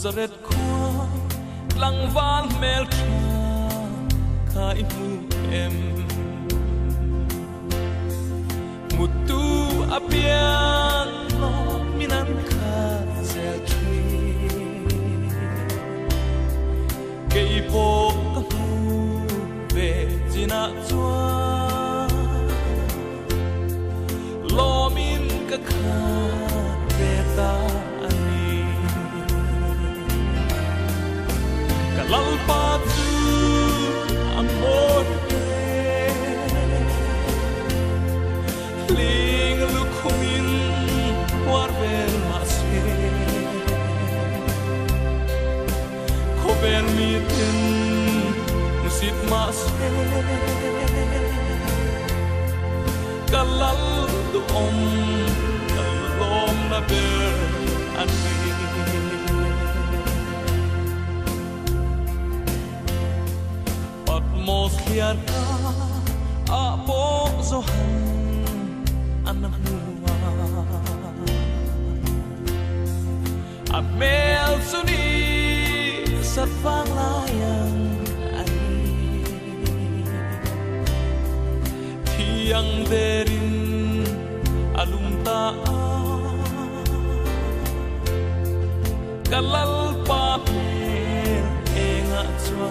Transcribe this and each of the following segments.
Nazareth khoa lăng van mel khai mu em mutu apian no minan kha zel tri kei po ka mu ve jina chua lo min ka kha ve ta lalpa tu amor ling lukumin warvel mashe kober miten musit mashe kalal du kalom na ber ani mos liar ka apo zohan anak nuwa amel suni sa panglayang ani tiyang derin alumta kalal papel enga chwa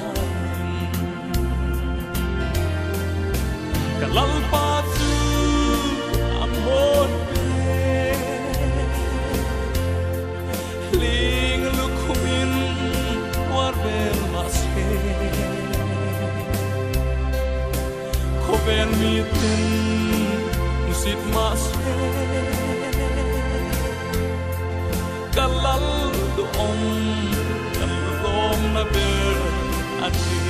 lalpa tu amor ling lukumin warvel mashe kober miten musit mashe kalal duom kalom na ber ani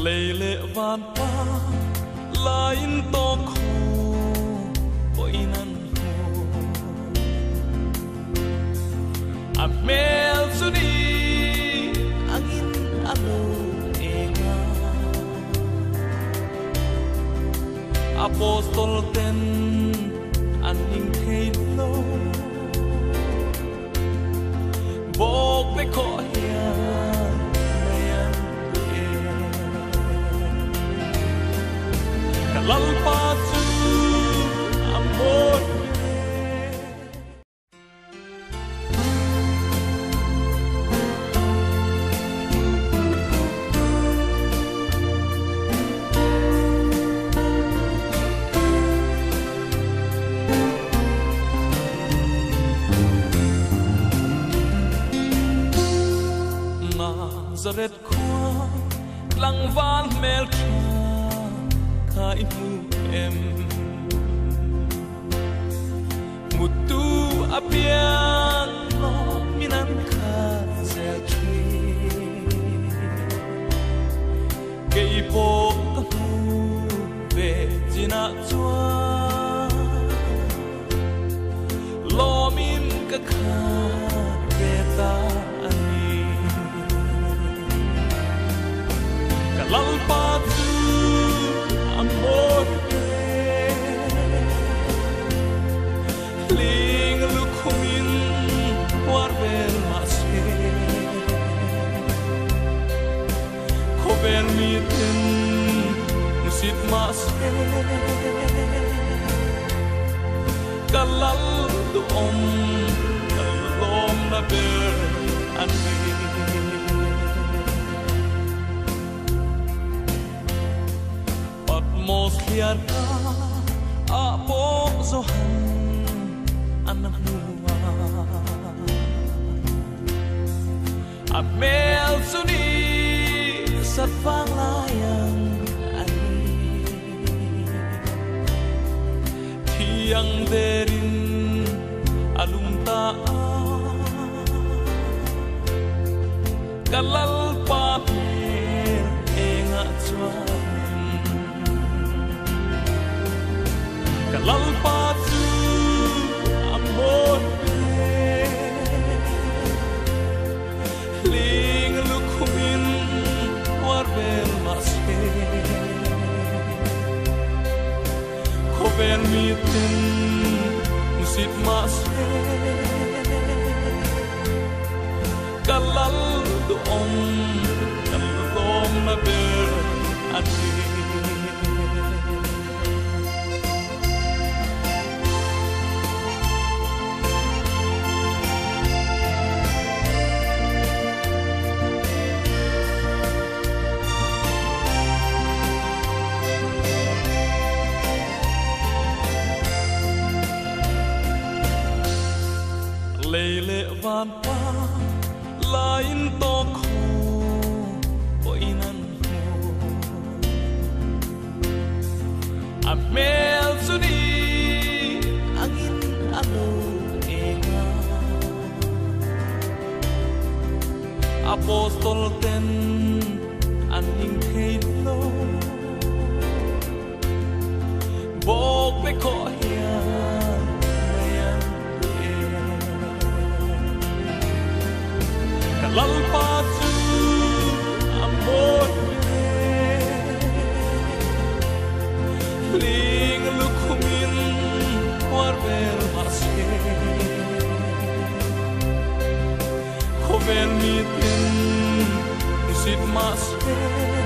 lele van pa lain to ko oinan ko amel suni angin alo enga apostol ten aning heilo bok be ko ya lalpa tu amor Nazareth khoa lăng van mel khai mu em mutu apian no minan kha zel tri kei po ka mu ve jina chua lo min ka kha ve ta ani lalpa tu amor ling lukumin warvel mashe kober miten musit mashe kalal duom kalom na ber ani mos liar ka apo zohan anak nuwa amel suni sa panglayang ani tiyang derin alumta kalal papel enga chwa mi tin musit mas kalal doom kalom na ber ani lệ van pa lain to khu ko inan ho amel suni angin alo enga apostol ten aning theilo bok pe ko hia lalpatu amor ling lukumin warvel marse hovel mitin musit masre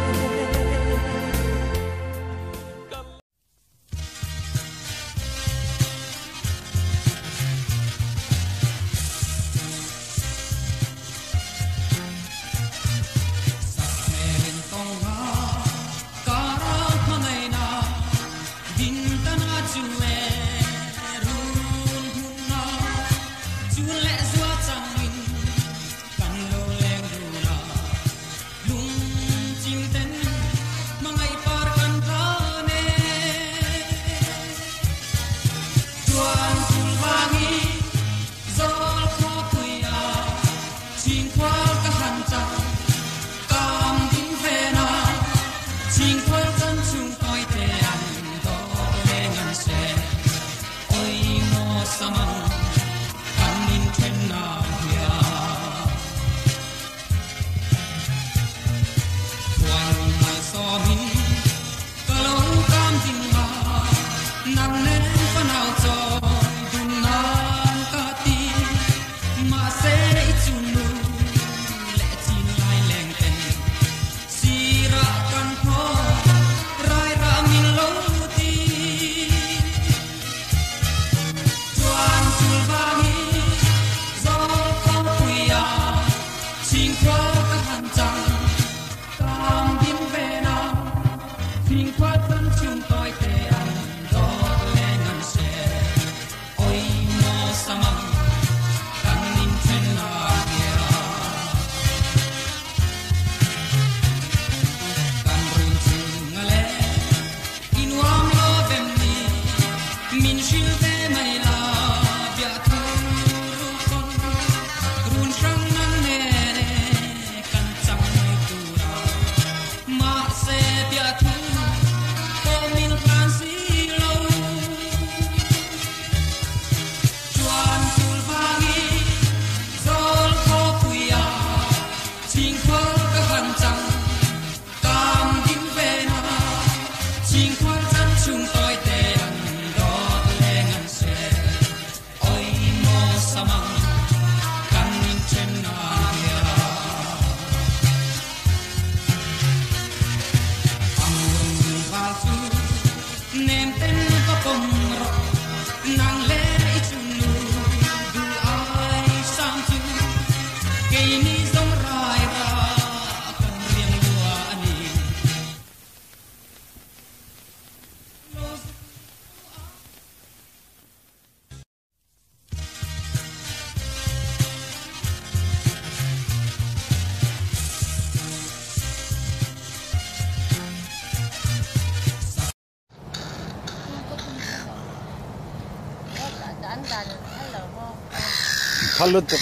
칼로트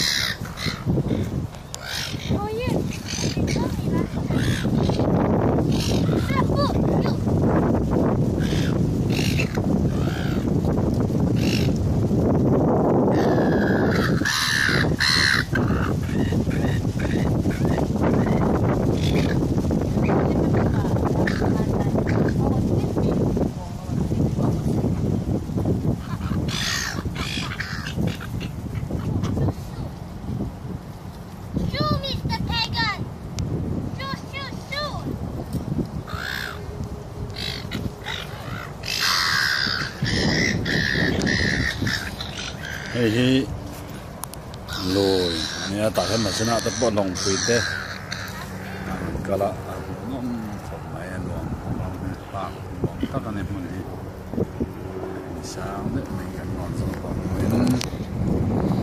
hi lôi nia ta hem ma chana ta bo long pui te kala ngom thom mai long long ne pa long ta kan ne mun hi sang de mai kan non so ko